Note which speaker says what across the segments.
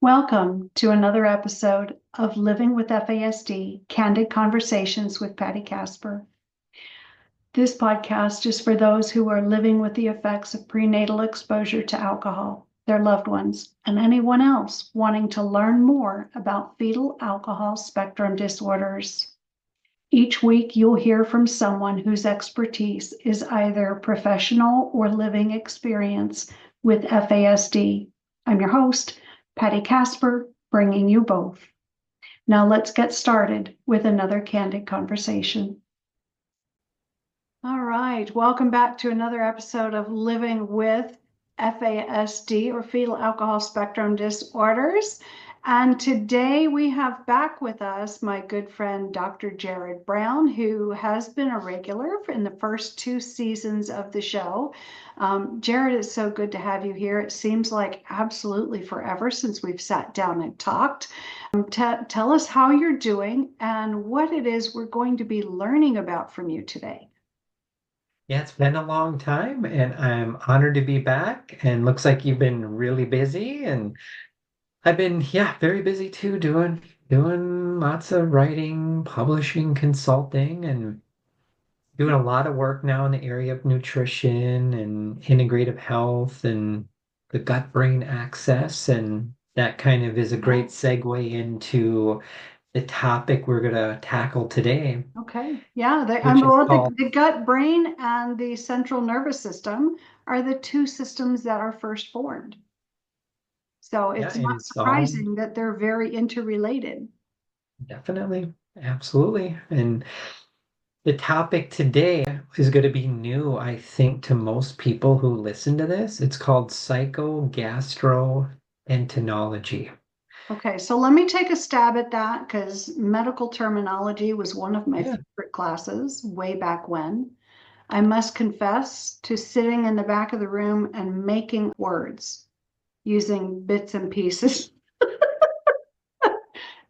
Speaker 1: Welcome to another episode of Living with FASD, Candid Conversations with Patti Kasper. This podcast is for those who are living with the effects of prenatal exposure to alcohol, their loved ones, and anyone else wanting to learn more about fetal alcohol spectrum disorders. Each week, you'll hear from someone whose expertise is either professional or living experience with FASD. I'm your host, Patti Kasper, bringing you both. Now let's get started with another candid conversation. All right, welcome back to another episode of Living with FASD or Fetal Alcohol Spectrum Disorders. And today we have back with us my good friend, Dr. Jerrod Brown, who has been a regular in the first two seasons of the show. Jerrod, it's so good to have you here. It seems like absolutely forever since we've sat down and talked. Tell us how you're doing and what it is we're going to be learning about from you today.
Speaker 2: Yeah, it's been a long time, and I'm honored to be back. And looks like you've been really busy, and I've been, very busy too, doing lots of writing, publishing, consulting, and doing a lot of work now in the area of nutrition and integrative health and the gut-brain axis. And that kind of is a great segue into the topic we're going to tackle today,
Speaker 1: Okay, yeah,
Speaker 2: which is
Speaker 1: the gut brain and the central nervous system are the two systems that are first formed. So it's
Speaker 2: and
Speaker 1: not
Speaker 2: it's all
Speaker 1: surprising that they're very interrelated.
Speaker 2: definitely, absolutely. And the topic today is going to be new, I think, to most people who listen to this. It's called psychogastroenterology.
Speaker 1: Okay, so let me take a stab at that because medical terminology was one of my
Speaker 2: Yeah,
Speaker 1: favorite classes way back when. I must confess to sitting in the back of the room and making words using bits and pieces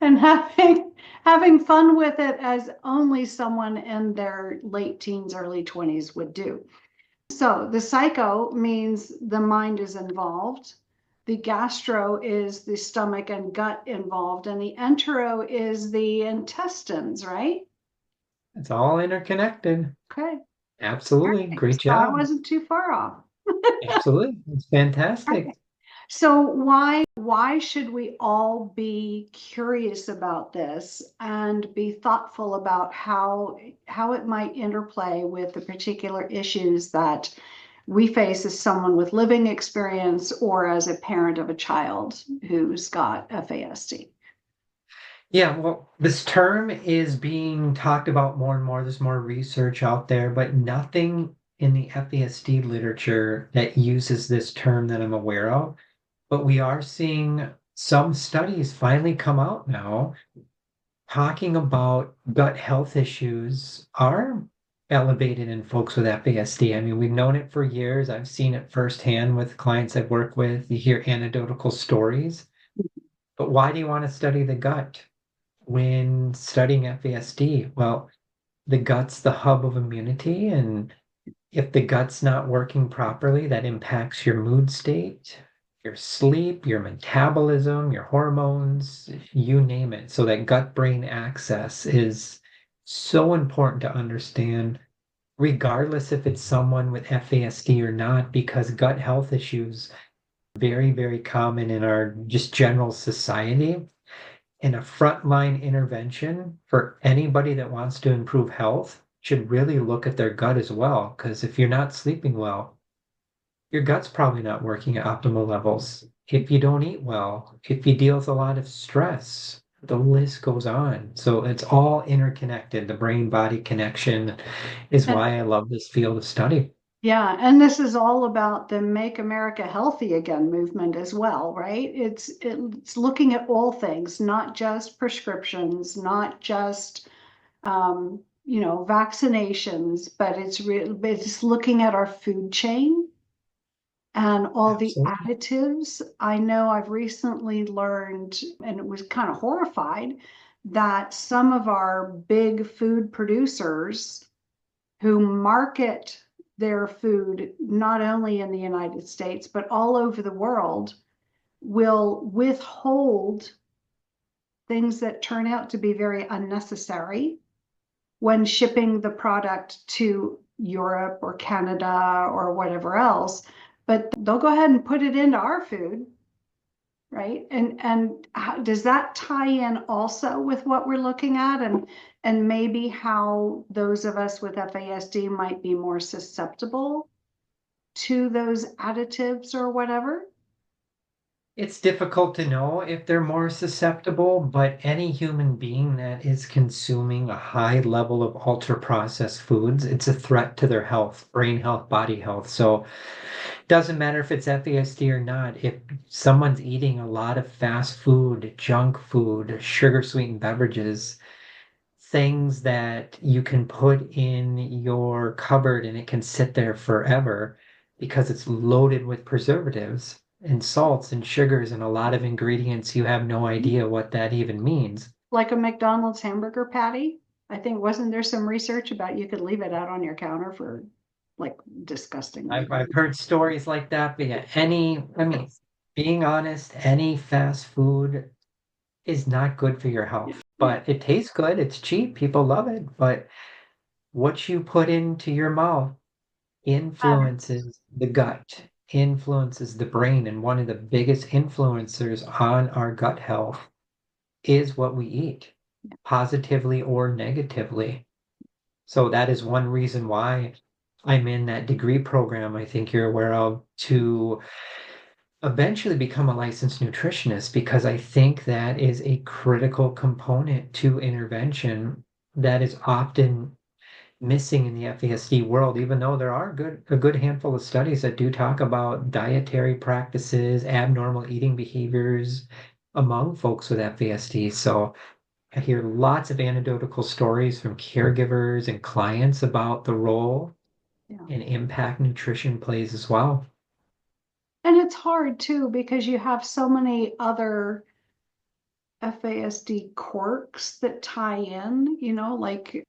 Speaker 1: and having fun with it as only someone in their late teens, early 20s would do. So the psycho means the mind is involved. The gastro is the stomach and gut involved, and the entero is the intestines, right?
Speaker 2: it's all interconnected.
Speaker 1: Okay. All
Speaker 2: Absolutely.
Speaker 1: right.
Speaker 2: Great
Speaker 1: So I
Speaker 2: job.
Speaker 1: wasn't too far off.
Speaker 2: Absolutely. It's fantastic.
Speaker 1: So why should we all be curious about this and be thoughtful about how it might interplay with the particular issues that we face as someone with living experience or as a parent of a child who's got FASD?
Speaker 2: Yeah, well, this term is being talked about more and more. There's more research out there, but nothing in the FASD literature that uses this term that I'm aware of. But we are seeing some studies finally come out now talking about gut health issues are elevated in folks with FASD. I mean, we've known it for years. I've seen it firsthand with clients I've worked with. You hear anecdotal stories. But why do you want to study the gut when studying FASD? Well, the gut's the hub of immunity, and if the gut's not working properly, that impacts your mood state, your sleep, your metabolism, your hormones, you name it. So that gut-brain axis is so important to understand, regardless if it's someone with FASD or not, because gut health issues very, very common in our just general society. And a frontline intervention for anybody that wants to improve health should really look at their gut as well. Because if you're not sleeping well, your gut's probably not working at optimal levels. If you don't eat well, if you deal with a lot of stress, the list goes on. So it's all interconnected. The brain body connection is
Speaker 1: And
Speaker 2: why I love this field of study.
Speaker 1: yeah, and this is all about the Make America Healthy Again movement as well, right? It's looking at all things, not just prescriptions, not just vaccinations, but it's looking at our food chain and all the
Speaker 2: Absolutely.
Speaker 1: additives. I know I've recently learned, and it was kind of horrified, that some of our big food producers who market their food not only in the United States, but all over the world, will withhold things that turn out to be very unnecessary when shipping the product to Europe or Canada or whatever else, but they'll go ahead and put it into our food, right? And does that tie in also with what we're looking at, and maybe how those of us with FASD might be more susceptible to those additives or whatever?
Speaker 2: It's difficult to know if they're more susceptible, but any human being that is consuming a high level of ultra processed foods, it's a threat to their health, brain health, body health. So it doesn't matter if it's FASD or not. If someone's eating a lot of fast food, junk food, sugar sweetened beverages, things that you can put in your cupboard and it can sit there forever because it's loaded with preservatives and salts and sugars and a lot of ingredients, you have no idea what that even means.
Speaker 1: Like a McDonald's hamburger patty. I think, wasn't there some research about you could leave it out on your counter for like disgustingly
Speaker 2: I've
Speaker 1: long?
Speaker 2: heard stories like that, but yeah, I mean, being honest, any fast food is not good for your health,
Speaker 1: Yeah.
Speaker 2: but it tastes good, it's cheap, people love it, but what you put into your mouth influences the gut, influences the brain, and one of the biggest influencers on our gut health is what we eat, positively or negatively. So that is one reason why I'm in that degree program I think you're aware of to eventually become a licensed nutritionist because I think that is a critical component to intervention that is often missing in the FASD world, even though there are a good handful of studies that do talk about dietary practices, abnormal eating behaviors among folks with FASD. So I hear lots of anecdotal stories from caregivers and clients about the role
Speaker 1: Yeah.
Speaker 2: and impact nutrition plays as well.
Speaker 1: And it's hard too because you have so many other FASD quirks that tie in, like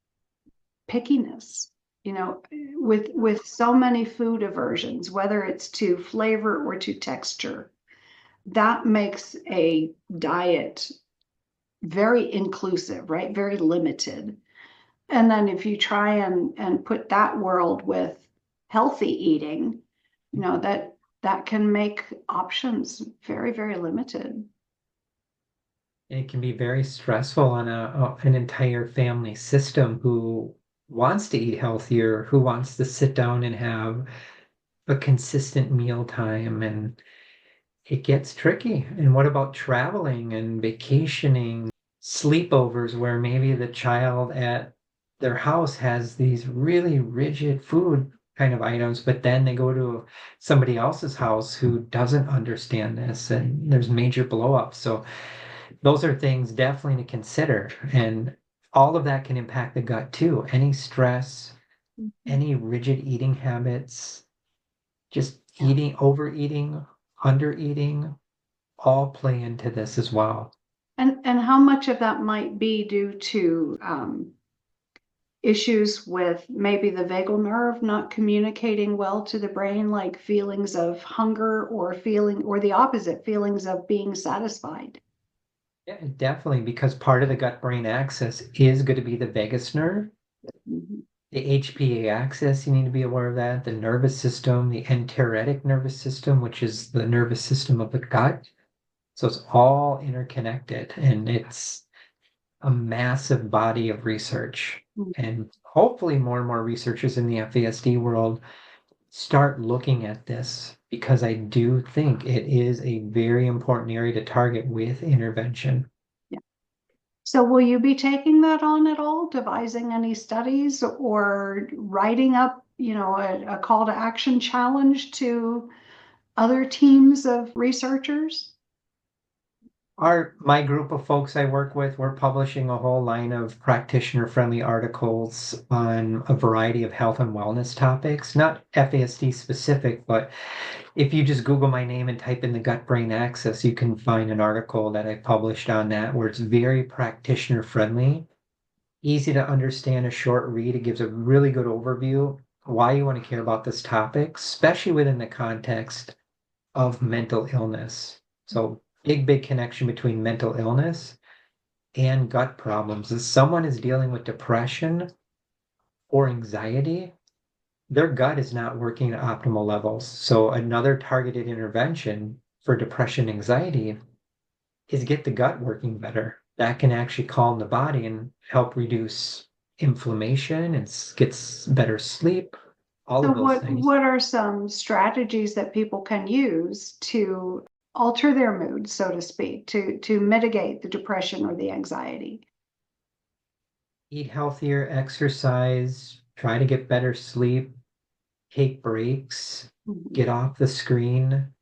Speaker 1: pickiness, with so many food aversions, whether it's to flavor or to texture. That makes a diet very inclusive, right? Very limited. And then if you try and put that world with healthy eating, that can make options very, very limited.
Speaker 2: And it can be very stressful on an entire family system who wants to eat healthier, who wants to sit down and have a consistent meal time, and it gets tricky. And what about traveling and vacationing, sleepovers where maybe the child at their house has these really rigid food kind of items, but then they go to somebody else's house who doesn't understand this and there's major blow up. So those are things definitely to consider. And all of that can impact the gut too. Any stress, any rigid eating habits, just
Speaker 1: Yeah.
Speaker 2: eating, overeating, undereating, all play into this as well.
Speaker 1: And how much of that might be due to issues with maybe the vagal nerve not communicating well to the brain, like feelings of hunger or the opposite, feelings of being satisfied.
Speaker 2: Yeah, definitely, because part of the gut-brain axis is going to be the vagus nerve,
Speaker 1: Mhm.
Speaker 2: the HPA axis, you need to be aware of that, the nervous system, the enteric nervous system, which is the nervous system of the gut. So it's all interconnected and it's a massive body of research. And hopefully more and more researchers in the FASD world start looking at this because I do think it is a very important area to target with intervention.
Speaker 1: Yeah. So will you be taking that on at all, devising any studies or writing up, a call to action challenge to other teams of researchers?
Speaker 2: My group of folks I work with, we're publishing a whole line of practitioner-friendly articles on a variety of health and wellness topics, not FASD specific, but if you just Google my name and type in the gut-brain axis, you can find an article that I published on that where it's very practitioner-friendly, easy to understand, a short read. It gives a really good overview why you want to care about this topic, especially within the context of mental illness. So big connection between mental illness and gut problems. If someone is dealing with depression or anxiety, their gut is not working at optimal levels. So another targeted intervention for depression, anxiety is get the gut working better. That can actually calm the body and help reduce inflammation and gets better sleep, all
Speaker 1: So
Speaker 2: of those things.
Speaker 1: what are some strategies that people can use to alter their mood, so to speak, to mitigate the depression or the anxiety?
Speaker 2: Eat healthier, exercise, try to get better sleep, take breaks,
Speaker 1: Mhm.
Speaker 2: get off the screen,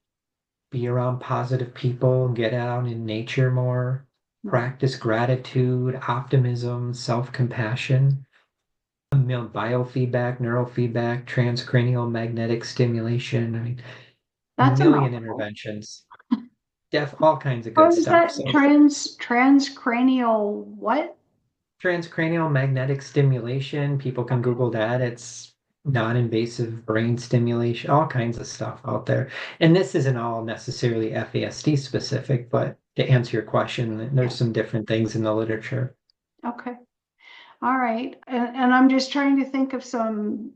Speaker 2: be around positive people, get out in nature more, practice gratitude, optimism, self-compassion, biofeedback, neurofeedback, transcranial magnetic stimulation. I mean,
Speaker 1: That's a
Speaker 2: million
Speaker 1: mouthful.
Speaker 2: interventions, all kinds of good
Speaker 1: What is
Speaker 2: stuff.
Speaker 1: that?
Speaker 2: So
Speaker 1: Transcranial what?
Speaker 2: transcranial magnetic stimulation, people can
Speaker 1: Okay.
Speaker 2: Google that. It's non-invasive brain stimulation, all kinds of stuff out there. And this isn't all necessarily FASD specific, but to answer your question,
Speaker 1: Yeah.
Speaker 2: there's some different things in the literature.
Speaker 1: Okay. All right. And I'm just trying to think of some,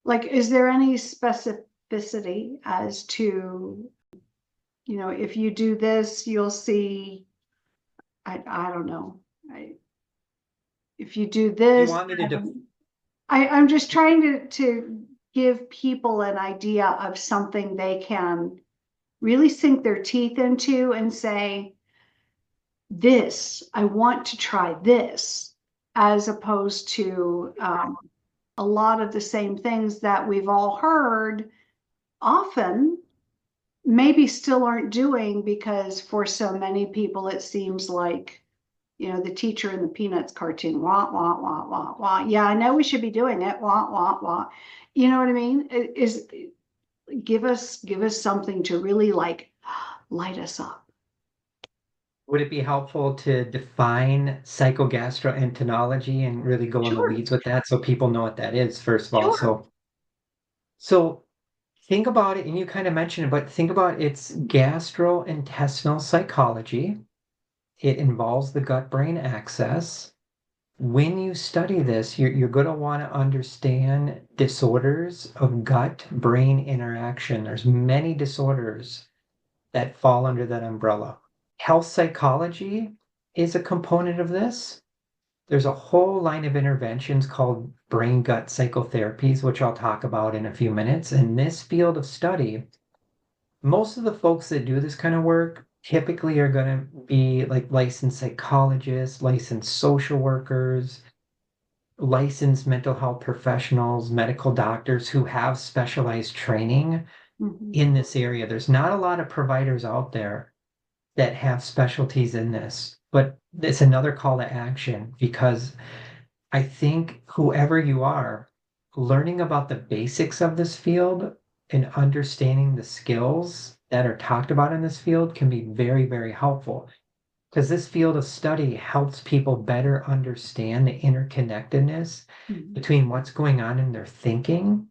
Speaker 1: like, is there any specificity as to, if you do this, you'll see, I don't know. If you do
Speaker 2: You
Speaker 1: this,
Speaker 2: want me to
Speaker 1: I'm just trying to give people an idea of something they can really sink their teeth into and say, this, I want to try this, as opposed to a lot of the same things that we've all heard often, maybe still aren't doing because for so many people it seems like, the teacher in the Peanuts cartoon, wah, wah, wah, wah, wah. Yeah, I know we should be doing it, wah, wah, wah. You know what I mean? Give us something to really like light us up.
Speaker 2: would it be helpful to define psychogastroenterology and really go in the
Speaker 1: Sure,
Speaker 2: weeds with that so people know what that is, first of all?
Speaker 1: sure.
Speaker 2: So think about it, and you kind of mentioned it, but think about it's gastrointestinal psychology. It involves the gut-brain axis. When you study this, you're going to want to understand disorders of gut-brain interaction. There's many disorders that fall under that umbrella. Health psychology is a component of this. There's a whole line of interventions called brain gut psychotherapies, which I'll talk about in a few minutes. In this field of study, most of the folks that do this kind of work typically are going to be like licensed psychologists, licensed social workers, licensed mental health professionals, medical doctors who have specialized training
Speaker 1: Mhm.
Speaker 2: in this area. There's not a lot of providers out there that have specialties in this, but it's another call to action because I think whoever you are, learning about the basics of this field and understanding the skills that are talked about in this field can be very helpful because this field of study helps people better understand the interconnectedness
Speaker 1: Mhm.
Speaker 2: between what's going on in their thinking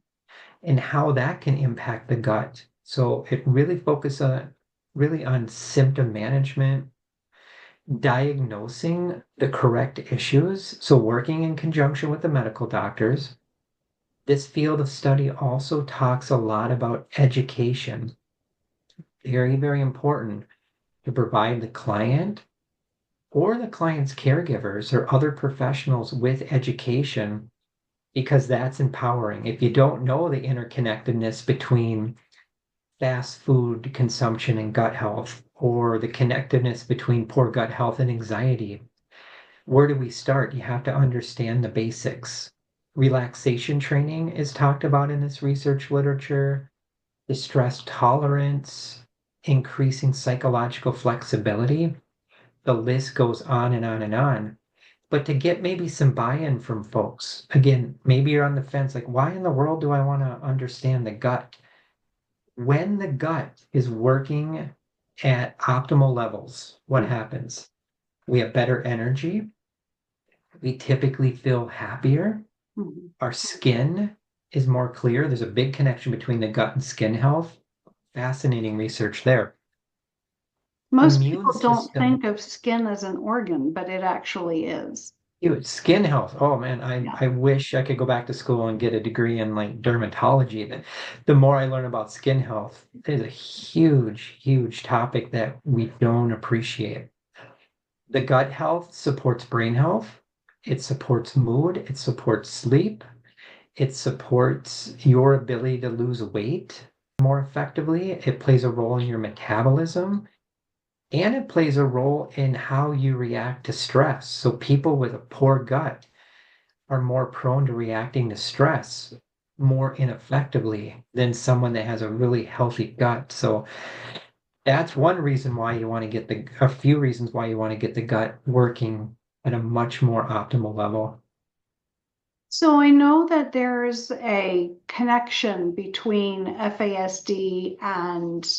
Speaker 2: and how that can impact the gut. So it really focuses on symptom management, diagnosing the correct issues, so working in conjunction with the medical doctors. This field of study also talks a lot about education. Very important to provide the client or the client's caregivers or other professionals with education because that's empowering. If you don't know the interconnectedness between fast food consumption and gut health, or the connectedness between poor gut health and anxiety, where do we start? You have to understand the basics. Relaxation training is talked about in this research literature, the stress tolerance, increasing psychological flexibility. The list goes on and on and on. But to get maybe some buy-in from folks, again, maybe you're on the fence, like, why in the world do I want to understand the gut? When the gut is working at optimal levels, what happens? We have better energy. We typically feel happier.
Speaker 1: Mhm.
Speaker 2: Our skin is more clear. There's a big connection between the gut and skin health. Fascinating research there.
Speaker 1: Most
Speaker 2: immune
Speaker 1: people don't
Speaker 2: system.
Speaker 1: think of skin as an organ, but it actually is.
Speaker 2: Skin health. Oh man,
Speaker 1: Yeah.
Speaker 2: I wish I could go back to school and get a degree in like dermatology. The more I learn about skin health, it's a huge, huge topic that we don't appreciate. The gut health supports brain health. It supports mood. It supports sleep. It supports your ability to lose weight more effectively. It plays a role in your metabolism. And it plays a role in how you react to stress. So people with a poor gut are more prone to reacting to stress more ineffectively than someone that has a really healthy gut. So that's one reason why you want to get a few reasons why you want to get the gut working at a much more optimal level.
Speaker 1: So I know that there's a connection between FASD and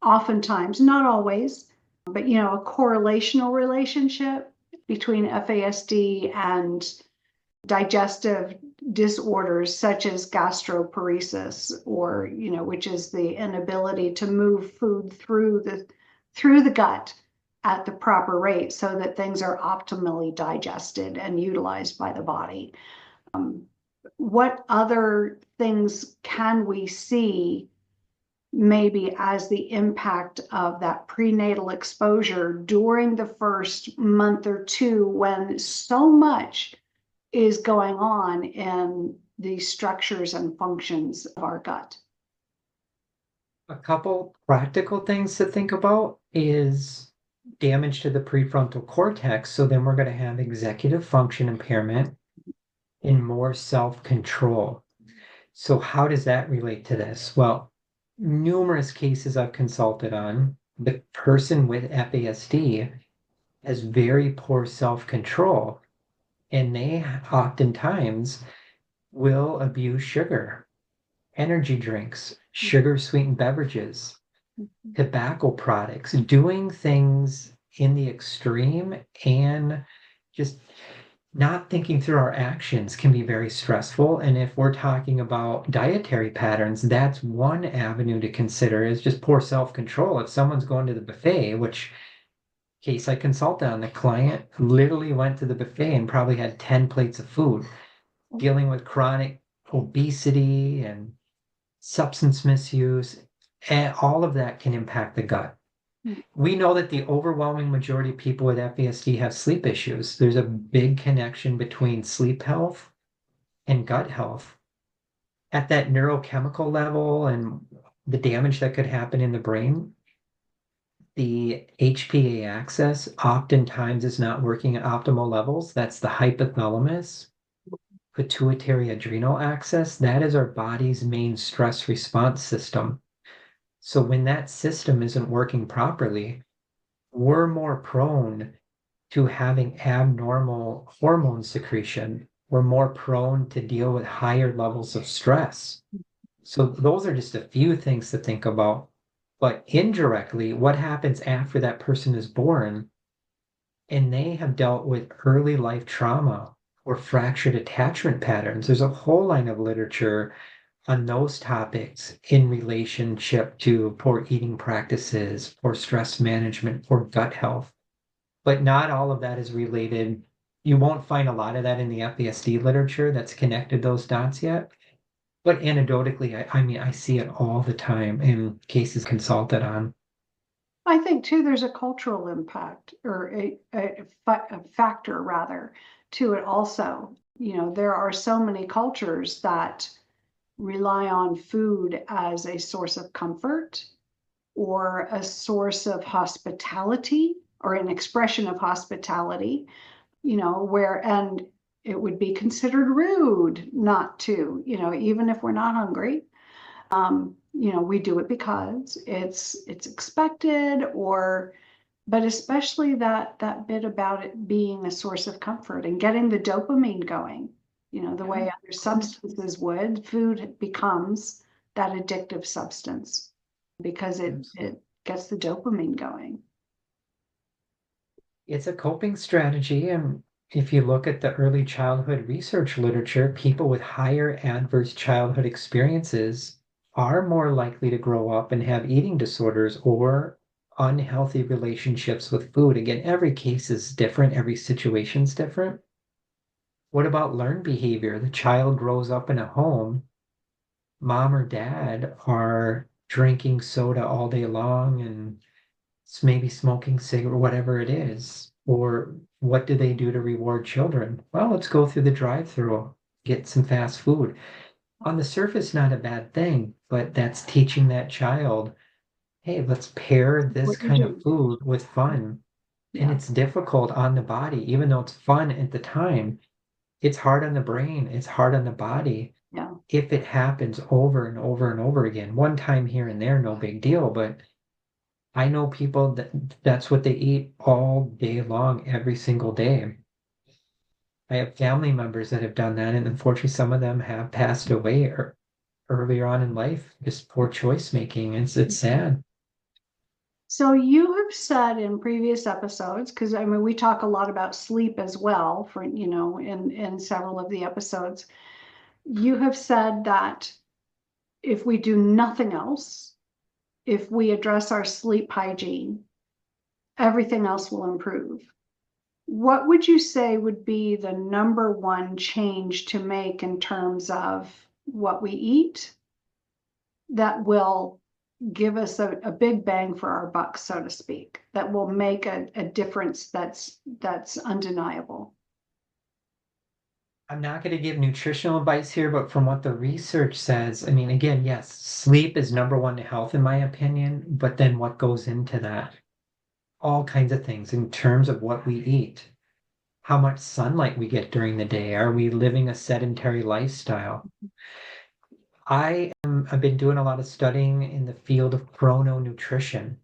Speaker 1: oftentimes, not always, but a correlational relationship between FASD and digestive disorders such as gastroparesis, or which is the inability to move food through the gut at the proper rate so that things are optimally digested and utilized by the body. What other things can we see maybe as the impact of that prenatal exposure during the first month or two when so much is going on in the structures and functions of our gut?
Speaker 2: A couple practical things to think about is damage to the prefrontal cortex. So then we're going to have executive function impairment and more self-control. So how does that relate to this? Well, numerous cases I've consulted on, the person with FASD has very poor self-control, and they oftentimes will abuse sugar, energy drinks, sugar sweetened beverages, tobacco products, doing things in the extreme, and just not thinking through our actions can be very stressful. And if we're talking about dietary patterns, that's one avenue to consider is just poor self-control. If someone's going to the buffet, which case I consulted on, the client literally went to the buffet and probably had 10 plates of food, dealing with chronic obesity and substance misuse, and all of that can impact the gut. We know that the overwhelming majority of people with FASD have sleep issues. There's a big connection between sleep health and gut health. At that neurochemical level and the damage that could happen in the brain, the HPA axis oftentimes is not working at optimal levels. That's the hypothalamus, pituitary adrenal axis. That is our body's main stress response system. So when that system isn't working properly, we're more prone to having abnormal hormone secretion. We're more prone to deal with higher levels of stress. So those are just a few things to think about. But indirectly, what happens after that person is born and they have dealt with early life trauma or fractured attachment patterns? There's a whole line of literature on those topics in relationship to poor eating practices, poor stress management, poor gut health. But not all of that is related. You won't find a lot of that in the FASD literature that's connected those dots yet. But anecdotally, I mean, I see it all the time in cases consulted on.
Speaker 1: I think too, there's a cultural impact, or a factor rather to it also. There are so many cultures that rely on food as a source of comfort or a source of hospitality or an expression of hospitality, and it would be considered rude not to, even if we're not hungry. We do it because it's expected, but especially that bit about it being a source of comfort and getting the dopamine going, the way other substances would, food becomes that addictive substance because it gets the dopamine going.
Speaker 2: It's a coping strategy. And if you look at the early childhood research literature, people with higher adverse childhood experiences are more likely to grow up and have eating disorders or unhealthy relationships with food. Again, every case is different, every situation's different. What about learned behavior? The child grows up in a home, mom or dad are drinking soda all day long and maybe smoking cigarette, whatever it is. Or what do they do to reward children? Well, let's go through the drive-through, get some fast food. On the surface, not a bad thing, but that's teaching that child, hey, let's pair this
Speaker 1: What you
Speaker 2: kind of
Speaker 1: do.
Speaker 2: food with fun. And
Speaker 1: Yeah.
Speaker 2: it's difficult on the body, even though it's fun at the time. It's hard on the brain, it's hard on the body.
Speaker 1: Yeah.
Speaker 2: If it happens over and over and over again, one time here and there, no big deal. But I know people that that's what they eat all day long, every single day. I have family members that have done that, and unfortunately, some of them have passed away earlier on in life, just poor choice making. It's sad.
Speaker 1: So you have said in previous episodes, because I mean, we talk a lot about sleep as well for, in several of the episodes. You have said that if we do nothing else, if we address our sleep hygiene, everything else will improve. What would you say would be the number one change to make in terms of what we eat that will give us a big bang for our buck, so to speak, that will make a difference that's undeniable?
Speaker 2: I'm not going to give nutritional advice here, but from what the research says, I mean, again, yes, sleep is number one to health, in my opinion, but then what goes into that? All kinds of things in terms of what we eat, how much sunlight we get during the day. Are we living a sedentary lifestyle? I've been doing a lot of studying in the field of chrononutrition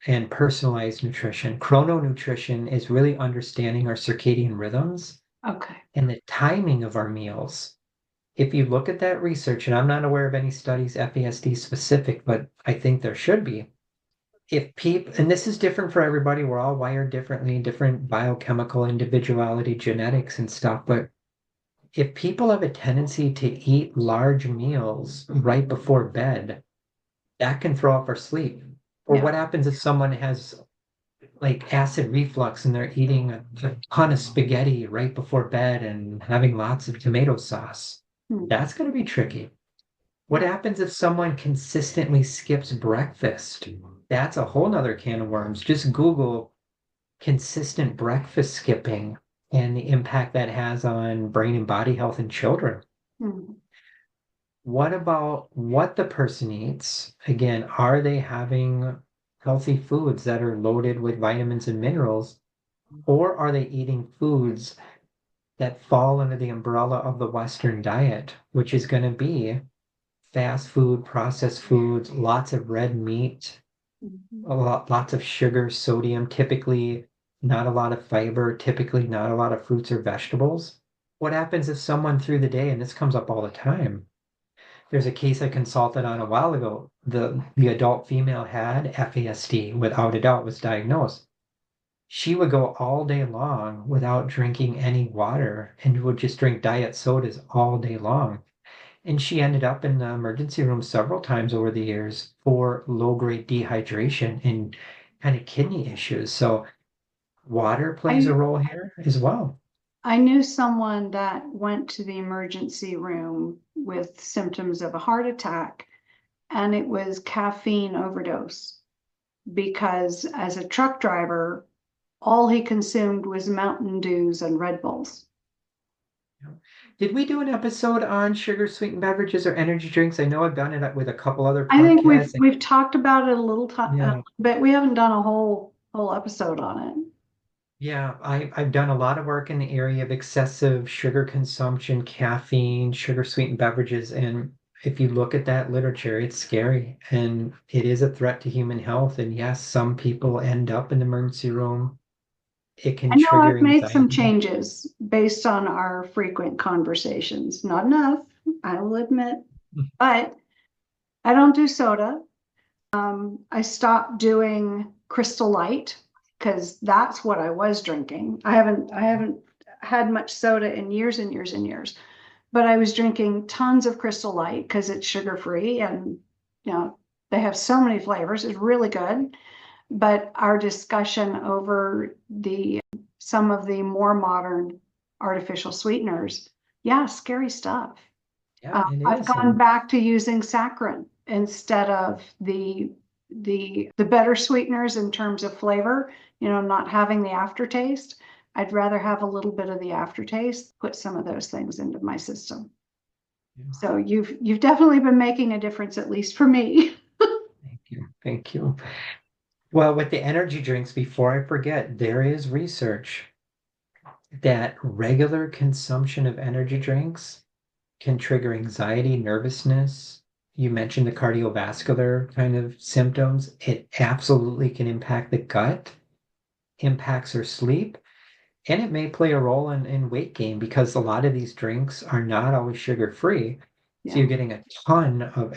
Speaker 2: and personalized nutrition. Chrononutrition is really understanding our circadian rhythms
Speaker 1: Okay.
Speaker 2: and the timing of our meals. If you look at that research, and I'm not aware of any studies FASD specific, but I think there should be. If people, and this is different for everybody, we're all wired differently, different biochemical individuality, genetics and stuff, but if people have a tendency to eat large meals right before bed, that can throw off our sleep. Or
Speaker 1: Yeah.
Speaker 2: what happens if someone has like acid reflux and they're eating a ton of spaghetti right before bed and having lots of tomato sauce?
Speaker 1: Hmm.
Speaker 2: That's going to be tricky. What
Speaker 1: Yeah.
Speaker 2: happens if someone consistently skips breakfast? That's a whole nother can of worms. Just Google consistent breakfast skipping and the impact that has on brain and body health in children.
Speaker 1: Hmm.
Speaker 2: What about what the person eats? Again, are they having healthy foods that are loaded with vitamins and minerals, or are they eating foods that fall under the umbrella of the Western diet, which is going to be fast food, processed foods, lots of red meat,
Speaker 1: Mhm.
Speaker 2: lots of sugar, sodium, typically not a lot of fiber, typically not a lot of fruits or vegetables. What happens if someone through the day, and this comes up all the time, there's a case I consulted on a while ago. The adult female had FASD, without a doubt, was diagnosed. She would go all day long without drinking any water and would just drink diet sodas all day long. And she ended up in the emergency room several times over the years for low-grade dehydration and kind of kidney issues. So water plays a
Speaker 1: I
Speaker 2: role here as well.
Speaker 1: I knew someone that went to the emergency room with symptoms of a heart attack, and it was caffeine overdose because as a truck driver, all he consumed was Mountain Dews and Red Bulls.
Speaker 2: Did we do an episode on sugar sweetened beverages or energy drinks? I know I've done it with a couple other
Speaker 1: I think we've
Speaker 2: podcasts.
Speaker 1: we've talked about it a little time,
Speaker 2: Yeah,
Speaker 1: but we haven't done a whole episode on it.
Speaker 2: yeah. I've done a lot of work in the area of excessive sugar consumption, caffeine, sugar sweetened beverages, and if you look at that literature, it's scary and it is a threat to human health. And yes, some people end up in the emergency room. It can
Speaker 1: I know
Speaker 2: trigger
Speaker 1: I've made some
Speaker 2: anxiety.
Speaker 1: changes based on our frequent conversations. Not enough, I will admit, but I don't do soda. I stopped doing Crystal Light because that's what I was drinking. I haven't had much soda in years and years and years, but I was drinking tons of Crystal Light because it's sugar free and they have so many flavors. It's really good. but our discussion over some of the more modern artificial sweeteners, yeah, scary stuff.
Speaker 2: Yeah, it
Speaker 1: I've
Speaker 2: is.
Speaker 1: gone
Speaker 2: And
Speaker 1: back to using saccharin instead of the better sweeteners in terms of flavor, not having the aftertaste. I'd rather have a little bit of the aftertaste, put some of those things into my system. So you've definitely been making a difference, at least for me.
Speaker 2: thank you. Thank you. Well, with the energy drinks, before I forget, there is research that regular consumption of energy drinks can trigger anxiety, nervousness. You mentioned the cardiovascular kind of symptoms. It absolutely can impact the gut, impacts our sleep, and it may play a role in weight gain because a lot of these drinks are not always sugar free. So you're
Speaker 1: Yeah.
Speaker 2: getting a ton of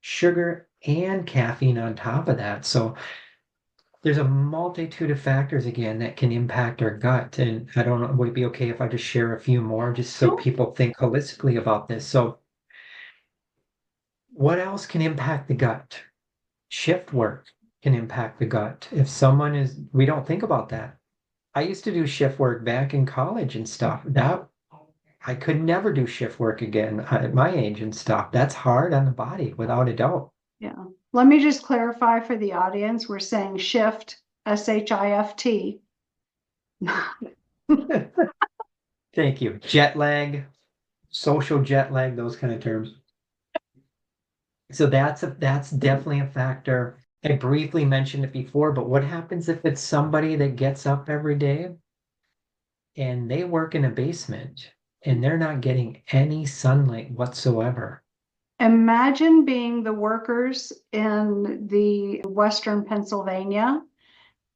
Speaker 2: sugar and caffeine on top of that. So there's a multitude of factors again that can impact our gut. And I don't know, would it be okay if I just share a few more just so
Speaker 1: Sure.
Speaker 2: people think holistically about this? So what else can impact the gut? Shift work can impact the gut. If someone is, we don't think about that. I used to do shift work back in college and stuff. That I could never do shift work again at my age and stuff. That's hard on the body without a doubt.
Speaker 1: Yeah. Let me just clarify for the audience. We're saying shift, SHIFT.
Speaker 2: Thank you. Jet lag, social jet lag, those kind of terms. So that's definitely a factor. I briefly mentioned it before, but what happens if it's somebody that gets up every day and they work in a basement and they're not getting any sunlight whatsoever?
Speaker 1: Imagine being the workers in the Western Pennsylvania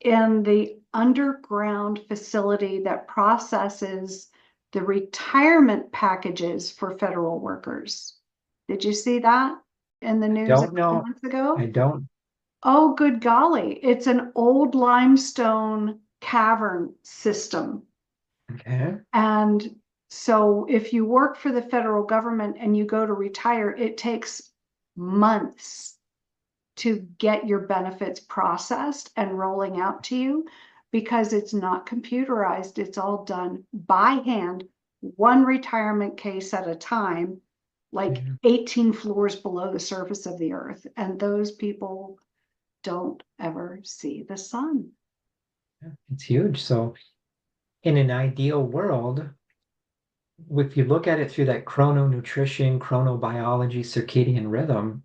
Speaker 1: in the underground facility that processes the retirement packages for federal workers. Did you see that in the news a
Speaker 2: Don't
Speaker 1: couple
Speaker 2: know.
Speaker 1: months ago?
Speaker 2: I don't.
Speaker 1: Oh, good golly. It's an old limestone cavern system.
Speaker 2: Okay.
Speaker 1: And so if you work for the federal government and you go to retire, it takes months to get your benefits processed and rolling out to you because it's not computerized. It's all done by hand, one retirement case at a time, like
Speaker 2: Yeah,
Speaker 1: 18 floors below the surface of the earth. And those people don't ever see the sun.
Speaker 2: it's huge. So in an ideal world, if you look at it through that chrononutrition, chronobiology, circadian rhythm,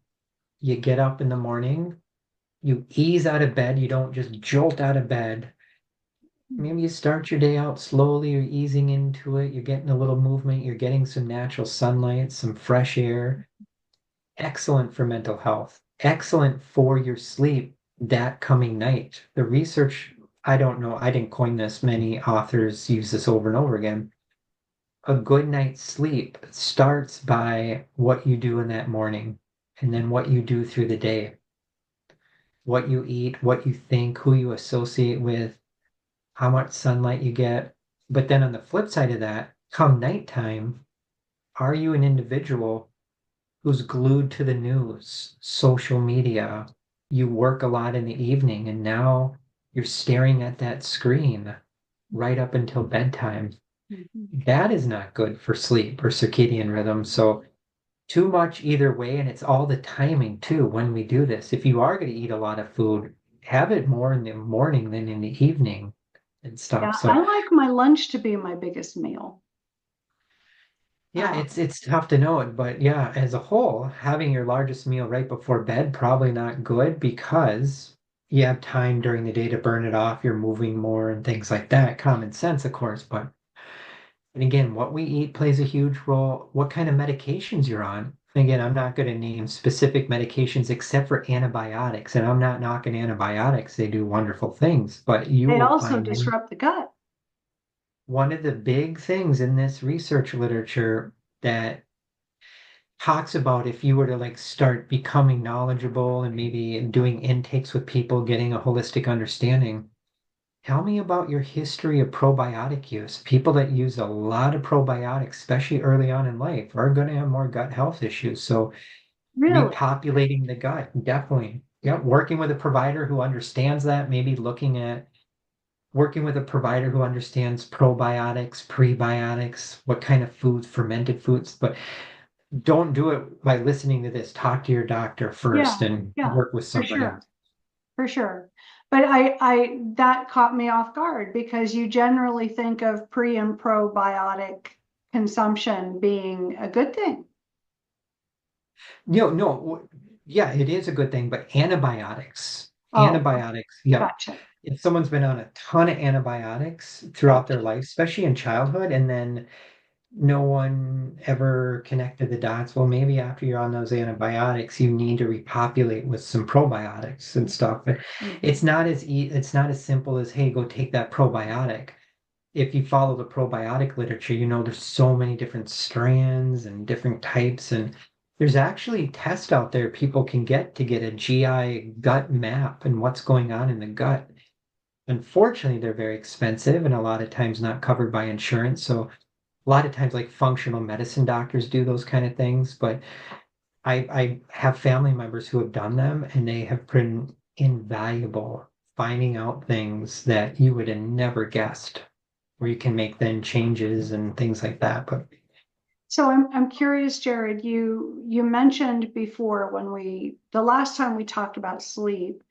Speaker 2: you get up in the morning, you ease out of bed, you don't just jolt out of bed. Maybe you start your day out slowly, you're easing into it, you're getting a little movement, you're getting some natural sunlight, some fresh air. Excellent for mental health, excellent for your sleep that coming night. The research, I don't know, I didn't coin this, many authors use this over and over again. A good night's sleep starts by what you do in that morning and then what you do through the day, what you eat, what you think, who you associate with, how much sunlight you get. But then on the flip side of that, come nighttime, are you an individual who's glued to the news, social media? You work a lot in the evening and now you're staring at that screen right up until bedtime.
Speaker 1: Mhm.
Speaker 2: That is not good for sleep or circadian rhythm. So too much either way, and it's all the timing too when we do this. If you are going to eat a lot of food, have it more in the morning than in the evening and stuff.
Speaker 1: Yeah, I
Speaker 2: So
Speaker 1: like my lunch to be my biggest meal.
Speaker 2: yeah, it's tough to know it, but yeah, as a whole, having your largest meal right before bed probably not good because you have time during the day to burn it off. You're moving more and things like that. Common sense, of course, but and again, what we eat plays a huge role. What kind of medications you're on. Again, I'm not going to name specific medications except for antibiotics, and I'm not knocking antibiotics. They do wonderful things, but you
Speaker 1: They
Speaker 2: will
Speaker 1: also
Speaker 2: find
Speaker 1: disrupt the gut.
Speaker 2: one of the big things in this research literature that talks about if you were to like start becoming knowledgeable and maybe doing intakes with people, getting a holistic understanding. Tell me about your history of probiotic use. People that use a lot of probiotics, especially early on in life, are going to have more gut health issues. So
Speaker 1: Really?
Speaker 2: repopulating the gut, definitely. Yeah, working with a provider who understands that, maybe looking at working with a provider who understands probiotics, prebiotics, what kind of foods, fermented foods, but don't do it by listening to this. Talk to your doctor
Speaker 1: Yeah,
Speaker 2: first and
Speaker 1: yeah,
Speaker 2: work with
Speaker 1: for
Speaker 2: somebody.
Speaker 1: sure, for sure. But that caught me off guard because you generally think of pre and probiotic consumption being a good thing.
Speaker 2: No, yeah, it is a good thing, but
Speaker 1: Oh,
Speaker 2: yep.
Speaker 1: gotcha.
Speaker 2: If someone's been on a ton of antibiotics throughout their
Speaker 1: Gotcha.
Speaker 2: life, especially in childhood, and then no one ever connected the dots. Well, maybe after you're on those antibiotics, you need to repopulate with some probiotics and stuff. But
Speaker 1: Mhm.
Speaker 2: it's not as simple as, hey, go take that probiotic. If you follow the probiotic literature, you know there's so many different strands and different types, and there's actually tests out there people can get to get a GI gut map and what's going on in the gut. Unfortunately, they're very expensive and a lot of times not covered by insurance. So a lot of times like functional medicine doctors do those kind of things, but I have family members who have done them and they have been invaluable finding out things that you would have never guessed, where you can make then changes and things like that. But
Speaker 1: So I'm curious, Jerrod, you mentioned before when the last time we talked about sleep,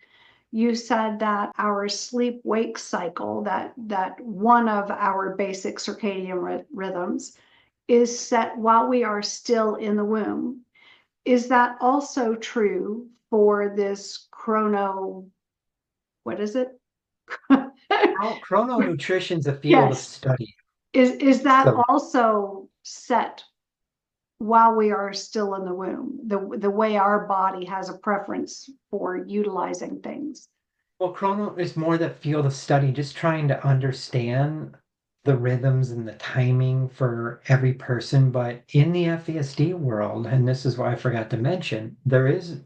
Speaker 1: you said that our sleep wake cycle, that one of our basic circadian rhythms is set while we are still in the womb. Is that also true for this what is it?
Speaker 2: chrononutrition is a field of
Speaker 1: Yes.
Speaker 2: study.
Speaker 1: Is that
Speaker 2: So,
Speaker 1: also set while we are still in the womb, the way our body has a preference for utilizing things?
Speaker 2: well, chrono is more that field of study, just trying to understand the rhythms and the timing for every person. But in the FASD world, and this is what I forgot to mention, there is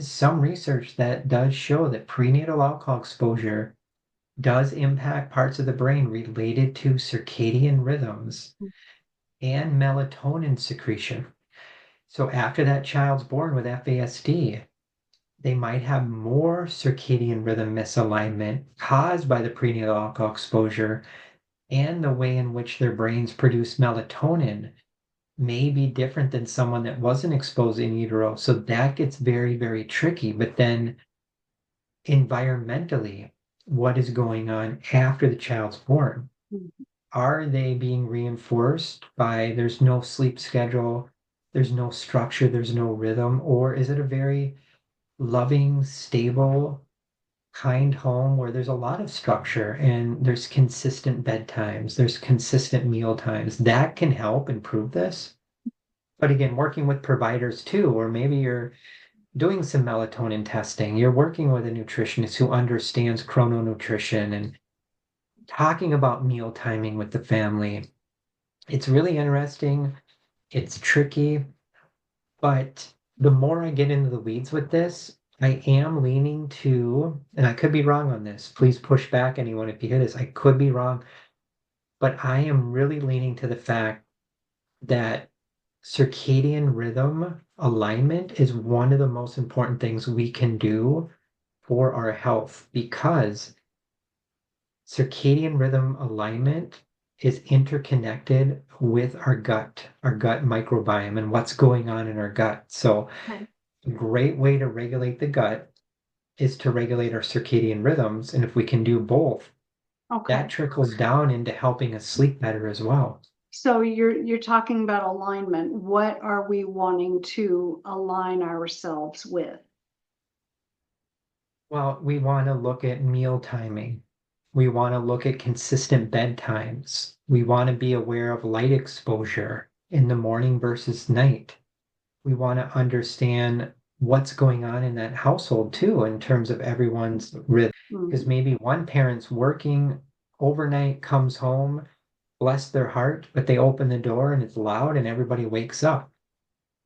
Speaker 2: some research that does show that prenatal alcohol exposure does impact parts of the brain related to circadian rhythms and melatonin secretion. So after that child's born with FASD, they might have more circadian rhythm misalignment caused by the prenatal alcohol exposure, and the way in which their brains produce melatonin may be different than someone that wasn't exposed in utero. So that gets very, very tricky. But then environmentally, what is going on after the child's born? Are they being reinforced by there's no sleep schedule, there's no structure, there's no rhythm, or is it a very loving, stable, kind home where there's a lot of structure and there's consistent bedtimes, there's consistent meal times? That can help improve this. But again, working with providers too, or maybe you're doing some melatonin testing, you're working with a nutritionist who understands chrononutrition and talking about meal timing with the family. It's really interesting. It's tricky, but the more I get into the weeds with this, I am leaning to, and I could be wrong on this. Please push back anyone if you hear this. I could be wrong, but I am really leaning to the fact that circadian rhythm alignment is one of the most important things we can do for our health, because circadian rhythm alignment is interconnected with our gut microbiome and what's going on in our gut. So
Speaker 1: Okay.
Speaker 2: a great way to regulate the gut is to regulate our circadian rhythms. And if we can do both, that
Speaker 1: Okay.
Speaker 2: trickles down into helping us sleep better as well.
Speaker 1: So you're talking about alignment. What are we wanting to align ourselves with?
Speaker 2: Well, we want to look at meal timing. We want to look at consistent bedtimes. We want to be aware of light exposure in the morning versus night. We want to understand what's going on in that household too, in terms of everyone's rhythm. Because
Speaker 1: Mm.
Speaker 2: maybe one parent's working overnight, comes home, bless their heart, but they open the door and it's loud and everybody wakes up.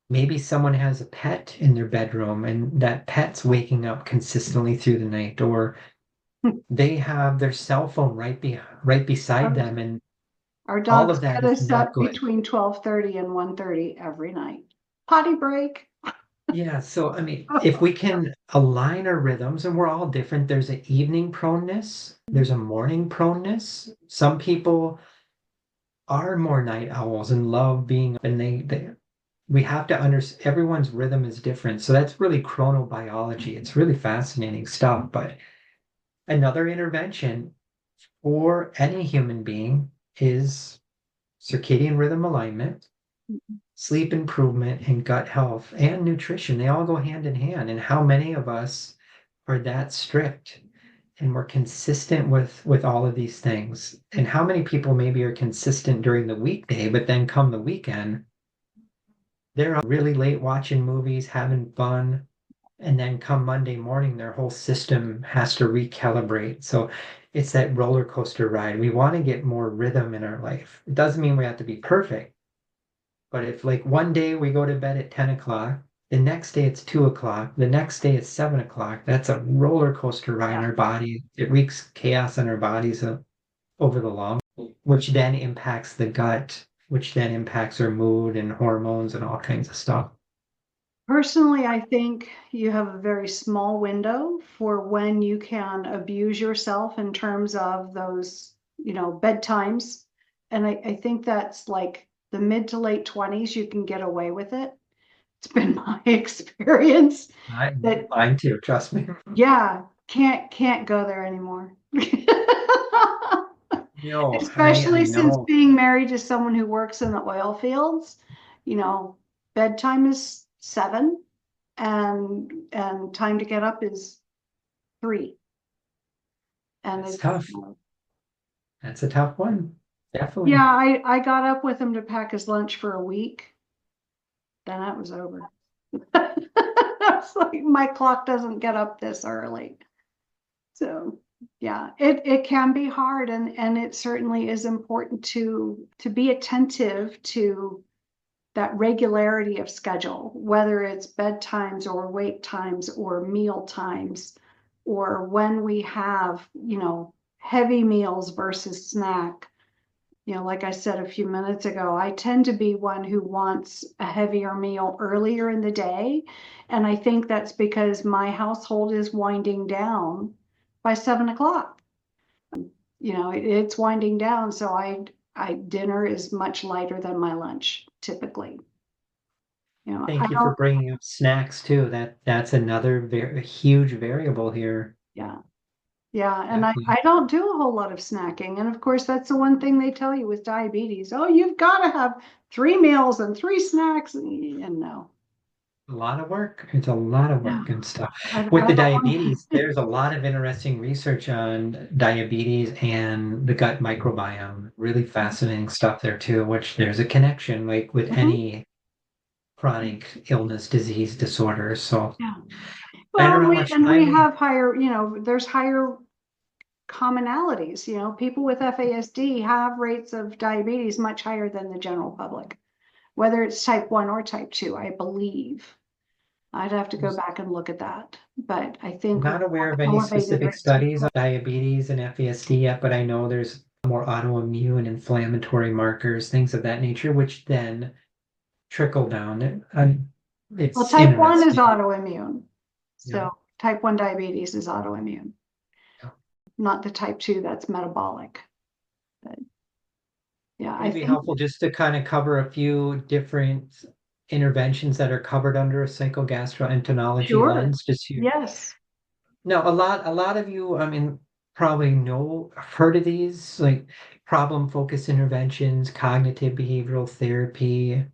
Speaker 2: Maybe someone has a pet in their bedroom and that pet's waking up consistently through the night, or they have their cell phone right beside
Speaker 1: Our,
Speaker 2: them, and
Speaker 1: our
Speaker 2: all
Speaker 1: dogs
Speaker 2: of that
Speaker 1: get
Speaker 2: is
Speaker 1: us
Speaker 2: not
Speaker 1: up
Speaker 2: good.
Speaker 1: between 12:30 and 1:30 every night. Potty break.
Speaker 2: Yeah, so I mean, if we can align our rhythms, and we're all different, there's an evening proneness, there's a morning proneness. Some people are more night owls and love being, and they we have to understand everyone's rhythm is different. So that's really chronobiology. It's really fascinating stuff. But another intervention for any human being is circadian rhythm alignment, sleep improvement, and gut health and nutrition. They all go hand in hand. And how many of us are that strict and we're consistent with all of these things? And how many people maybe are consistent during the weekday, but then come the weekend, they're up really late watching movies, having fun, and then come Monday morning, their whole system has to recalibrate. So it's that roller coaster ride. We want to get more rhythm in our life. It doesn't mean we have to be perfect, but if like one day we go to bed at 10 o'clock, the next day it's 2 o'clock, the next day it's 7 o'clock, that's a roller coaster ride in
Speaker 1: Yeah.
Speaker 2: our body. It wreaks chaos in our bodies over the long, which then impacts the gut, which then impacts our mood and hormones and all kinds of stuff.
Speaker 1: Personally, I think you have a very small window for when you can abuse yourself in terms of those, bedtimes. And I think that's like the mid to late 20s, you can get away with it. It's been my experience that,
Speaker 2: Mine too, trust me.
Speaker 1: yeah, can't go there anymore.
Speaker 2: No, I
Speaker 1: Especially since
Speaker 2: know.
Speaker 1: being married to someone who works in the oil fields, bedtime is 7 and time to get up is 3. And
Speaker 2: It's
Speaker 1: it's,
Speaker 2: tough. That's a tough one.
Speaker 1: yeah,
Speaker 2: Definitely.
Speaker 1: I got up with him to pack his lunch for a week. Then that was over. It's like my clock doesn't get up this early. So yeah, it can be hard, and it certainly is important to be attentive to that regularity of schedule, whether it's bedtimes or wake times or meal times, or when we have, heavy meals versus snack. Like I said a few minutes ago, I tend to be one who wants a heavier meal earlier in the day. And I think that's because my household is winding down by 7 o'clock. It's winding down. So I dinner is much lighter than my lunch typically. I
Speaker 2: Thank you for
Speaker 1: don't,
Speaker 2: bringing up snacks too. That's another very huge variable here.
Speaker 1: yeah. Yeah, and I
Speaker 2: Definitely.
Speaker 1: don't do a whole lot of snacking. And of course, that's the one thing they tell you with diabetes. Oh, you've got to have 3 meals and 3 snacks. And no,
Speaker 2: A lot of work. It's a lot of
Speaker 1: no,
Speaker 2: work and stuff.
Speaker 1: I
Speaker 2: With the
Speaker 1: don't want
Speaker 2: diabetes, there's a lot of interesting research on diabetes and the gut microbiome. Really fascinating stuff there too, which there's a connection like with
Speaker 1: Mhm.
Speaker 2: any chronic illness, disease, disorder. So
Speaker 1: Yeah.
Speaker 2: I
Speaker 1: Well,
Speaker 2: don't know
Speaker 1: and
Speaker 2: how
Speaker 1: we
Speaker 2: much
Speaker 1: and we
Speaker 2: time.
Speaker 1: have higher, there's higher commonalities. People with FASD have rates of diabetes much higher than the general public, whether it's type 1 or type 2, I believe. I'd have to go back and look at that, but I
Speaker 2: I'm
Speaker 1: think we
Speaker 2: not aware
Speaker 1: have
Speaker 2: of any
Speaker 1: elevated
Speaker 2: specific
Speaker 1: rates of.
Speaker 2: studies on diabetes and FASD yet, but I know there's more autoimmune inflammatory markers, things of that nature, which then trickle down.
Speaker 1: Well,
Speaker 2: It's
Speaker 1: type 1 is
Speaker 2: interesting.
Speaker 1: autoimmune.
Speaker 2: Yeah.
Speaker 1: So type 1 diabetes is autoimmune,
Speaker 2: Yeah.
Speaker 1: not the type 2 that's metabolic. But yeah,
Speaker 2: Would
Speaker 1: I
Speaker 2: it be
Speaker 1: think,
Speaker 2: helpful just to kind of cover a few different interventions that are covered under a psychogastroenterology
Speaker 1: sure.
Speaker 2: lens? Just here.
Speaker 1: Yes.
Speaker 2: No, a lot of you, I mean, probably know, heard of these, like problem focused interventions, cognitive behavioral therapy,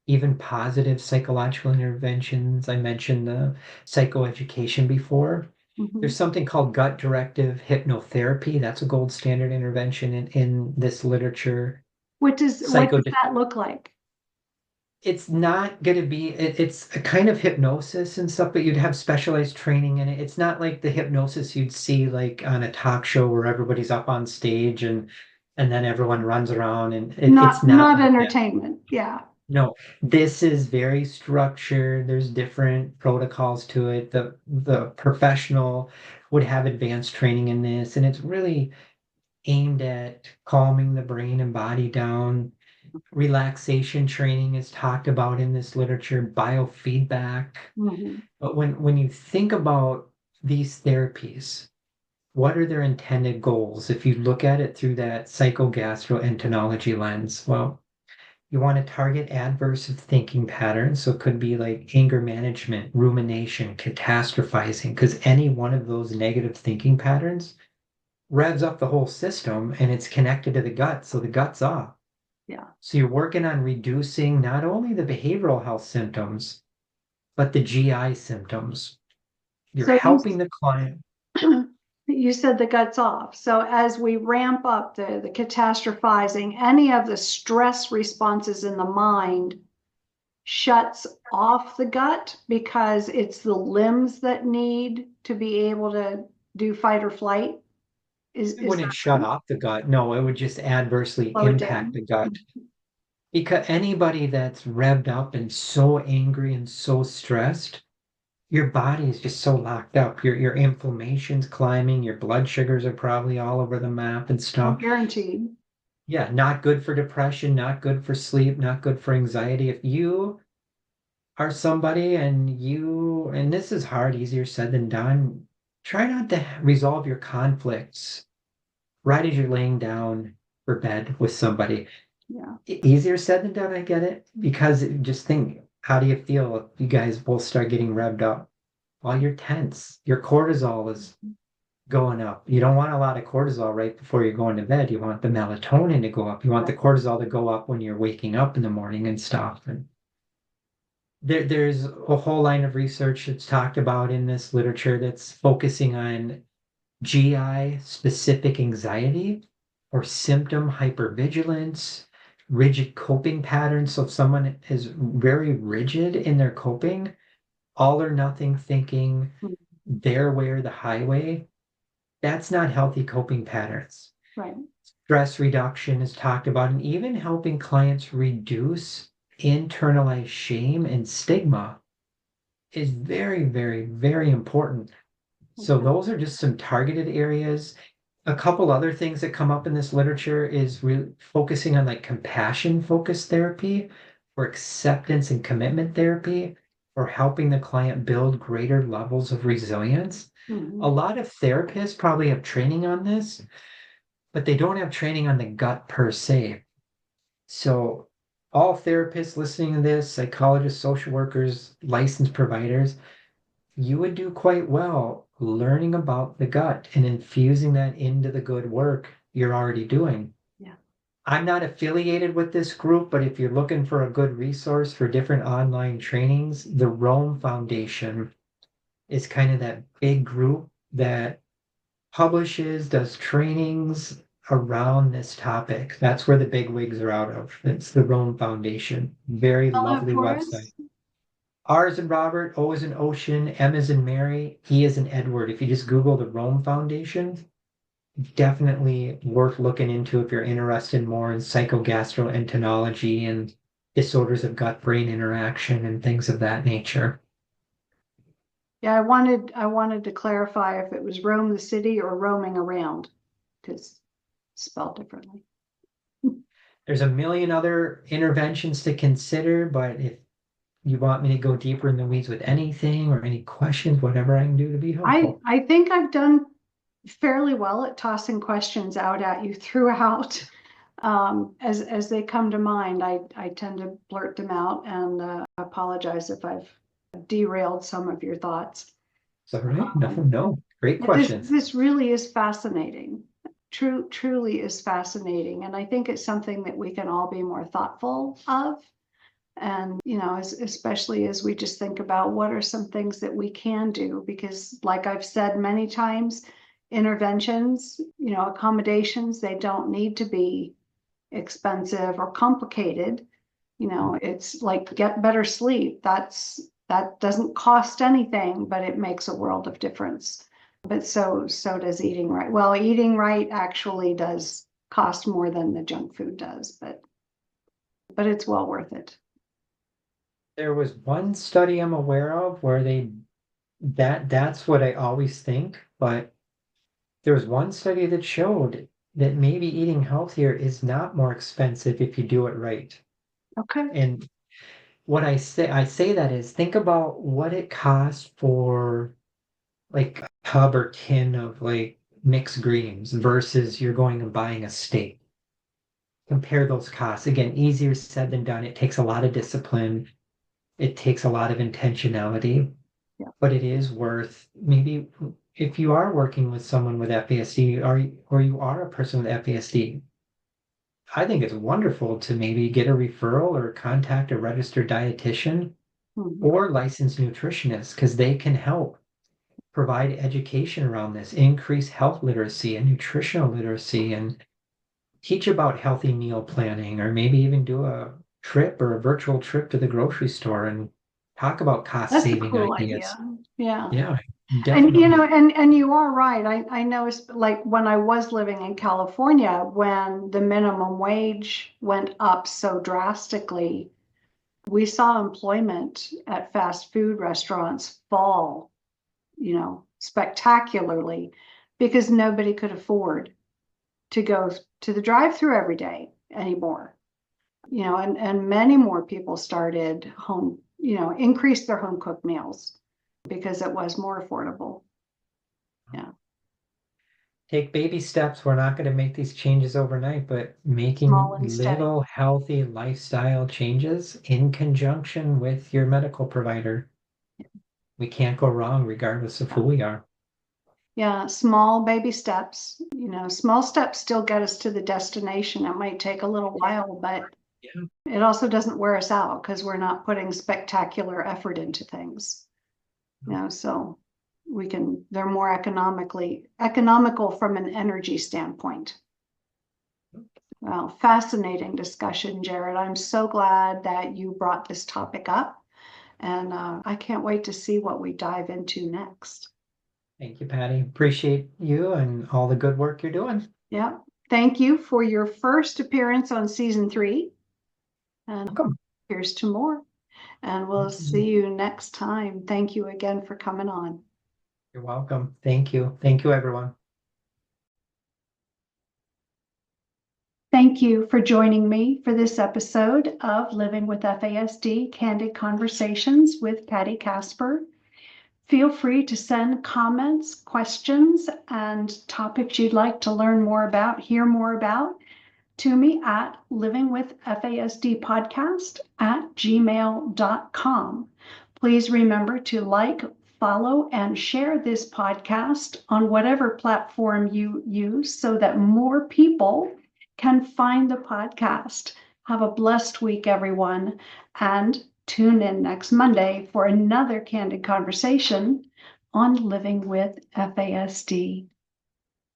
Speaker 2: even positive psychological interventions. I mentioned the psychoeducation before.
Speaker 1: Mhm.
Speaker 2: There's something called gut directive hypnotherapy. That's a gold standard intervention in this literature.
Speaker 1: What does that look like?
Speaker 2: It's not going to be it's a kind of hypnosis and stuff, but you'd have specialized training in it. It's not like the hypnosis you'd see like on a talk show where everybody's up on stage and then everyone runs around, and it's
Speaker 1: Not
Speaker 2: not
Speaker 1: not
Speaker 2: like that.
Speaker 1: entertainment. Yeah.
Speaker 2: No, this is very structured. There's different protocols to it. The professional would have advanced training in this, and it's really aimed at calming the brain and body down, relaxation training is talked about in this literature, biofeedback.
Speaker 1: Mhm.
Speaker 2: But when you think about these therapies, what are their intended goals? If you look at it through that psychogastroenterology lens, well, you want to target adverse thinking patterns. So it could be like anger management, rumination, catastrophizing, because any one of those negative thinking patterns revs up the whole system and it's connected to the gut. So the gut's off.
Speaker 1: Yeah.
Speaker 2: So you're working on reducing not only the behavioral health symptoms, but the GI symptoms. You're
Speaker 1: So
Speaker 2: helping the client.
Speaker 1: you said the gut's off. So as we ramp up the catastrophizing, any of the stress responses in the mind shuts off the gut because it's the limbs that need to be able to do fight or flight.
Speaker 2: It
Speaker 1: Is
Speaker 2: wouldn't
Speaker 1: that
Speaker 2: shut
Speaker 1: right?
Speaker 2: off the gut. No, it would just adversely
Speaker 1: Slow it
Speaker 2: impact the
Speaker 1: down.
Speaker 2: gut. Because anybody that's revved up and so angry and so stressed, your body is just so locked up. Your inflammation's climbing, your blood sugars are probably all over the map and
Speaker 1: Oh,
Speaker 2: stuff.
Speaker 1: guaranteed.
Speaker 2: Yeah, not good for depression, not good for sleep, not good for anxiety. If you are somebody and this is hard, easier said than done, try not to resolve your conflicts right as you're laying down for bed with somebody.
Speaker 1: Yeah.
Speaker 2: Easier said than done, I get it. Because just think, how do you feel if you guys both start getting revved up? Well, you're tense. Your cortisol is going up. You don't want a lot of cortisol right before you're going to bed. You want the melatonin to go up. You want the
Speaker 1: Right.
Speaker 2: cortisol to go up when you're waking up in the morning and stuff. And there's a whole line of research that's talked about in this literature that's focusing on GI specific anxiety or symptom hypervigilance, rigid coping patterns. So if someone is very rigid in their coping, all or nothing thinking,
Speaker 1: Mm.
Speaker 2: their way or the highway, that's not healthy coping patterns.
Speaker 1: Right.
Speaker 2: Stress reduction is talked about, and even helping clients reduce internalized shame and stigma is very, very, very important. So
Speaker 1: Okay.
Speaker 2: those are just some targeted areas. A couple other things that come up in this literature is really focusing on like compassion focused therapy or acceptance and commitment therapy or helping the client build greater levels of resilience. A
Speaker 1: Mhm.
Speaker 2: lot of therapists probably have training on this, but they don't have training on the gut per se. So all therapists listening to this, psychologists, social workers, licensed providers, you would do quite well learning about the gut and infusing that into the good work you're already doing.
Speaker 1: Yeah.
Speaker 2: I'm not affiliated with this group, but if you're looking for a good resource for different online trainings, the Rome Foundation is kind of that big group that publishes, does trainings around this topic. That's where the big wigs are out of. It's the Rome Foundation. Very
Speaker 1: Spell that
Speaker 2: lovely
Speaker 1: for
Speaker 2: website.
Speaker 1: us.
Speaker 2: R is in Robert, O is in Ocean, M is in Mary, E is in Edward. If you just Google the Rome Foundation, definitely worth looking into if you're interested more in psychogastroenterology and disorders of gut-brain interaction and things of that nature.
Speaker 1: Yeah, I wanted to clarify if it was roam the city or roaming around, because spelled differently.
Speaker 2: There's a million other interventions to consider, but if you want me to go deeper in the weeds with anything or any questions, whatever I can do to be
Speaker 1: I
Speaker 2: helpful.
Speaker 1: I think I've done fairly well at tossing questions out at you throughout. As they come to mind, I tend to blurt them out, and apologize if I've derailed some of your thoughts.
Speaker 2: Is that right? No,
Speaker 1: Um,
Speaker 2: no. Great
Speaker 1: this
Speaker 2: questions.
Speaker 1: this really is fascinating. Truly is fascinating, and I think it's something that we can all be more thoughtful of. And, especially as we just think about what are some things that we can do, because like I've said many times, interventions, accommodations, they don't need to be expensive or complicated. It's like get better sleep. That doesn't cost anything, but it makes a world of difference. But so does eating right. Well, eating right actually does cost more than the junk food does, but it's well worth it.
Speaker 2: There was one study I'm aware of where that's what I always think, but there was one study that showed that maybe eating healthier is not more expensive if you do it right.
Speaker 1: Okay.
Speaker 2: And what I say that is think about what it costs for like a tub or tin of like mixed greens versus you're going and buying a steak. Compare those costs. Again, easier said than done. It takes a lot of discipline. It takes a lot of intentionality,
Speaker 1: Yeah.
Speaker 2: but it is worth maybe if you are working with someone with FASD or you are a person with FASD, I think it's wonderful to maybe get a referral or contact a registered dietitian
Speaker 1: Mhm.
Speaker 2: or licensed nutritionist because they can help provide education around this, increase health literacy and nutritional literacy, and teach about healthy meal planning, or maybe even do a trip or a virtual trip to the grocery store and talk about cost
Speaker 1: That's a
Speaker 2: saving
Speaker 1: cool idea.
Speaker 2: ideas.
Speaker 1: Yeah.
Speaker 2: Yeah,
Speaker 1: And
Speaker 2: definitely.
Speaker 1: and you are right. I noticed like when I was living in California, when the minimum wage went up so drastically, we saw employment at fast food restaurants fall, spectacularly because nobody could afford to go to the drive-through every day anymore. And many more people started home, increased their home cooked meals because it was more affordable. Yeah.
Speaker 2: Take baby steps. We're not going to make these changes overnight, but
Speaker 1: Small
Speaker 2: making
Speaker 1: and steady.
Speaker 2: little healthy lifestyle changes in conjunction with your medical provider. We can't go wrong regardless of who
Speaker 1: Yeah.
Speaker 2: we are.
Speaker 1: Yeah, small baby steps. Small steps still get us to the destination. It might take a little while, but
Speaker 2: Yeah.
Speaker 1: it also doesn't wear us out because we're not putting spectacular effort into things. So they're more economical from an energy standpoint. Well, fascinating discussion, Jerrod. I'm so glad that you brought this topic up, and I can't wait to see what we dive into next.
Speaker 2: Thank you, Patty. Appreciate you and all the good work you're doing.
Speaker 1: Yeah. Thank you for your first appearance on season 3. And
Speaker 2: Welcome.
Speaker 1: here's to more. And we'll see you next time. Thank you again for coming on.
Speaker 2: You're welcome. Thank you. Thank you, everyone.
Speaker 1: Thank you for joining me for this episode of Living with FASD Candid Conversations with Patti Kasper. Feel free to send comments, questions, and topics you'd like to learn more about, hear more about, to me at livingwithfasdpodcast@gmail.com. Please remember to like, follow, and share this podcast on whatever platform you use so that more people can find the podcast. Have a blessed week, everyone, and tune in next Monday for another candid conversation on Living with FASD.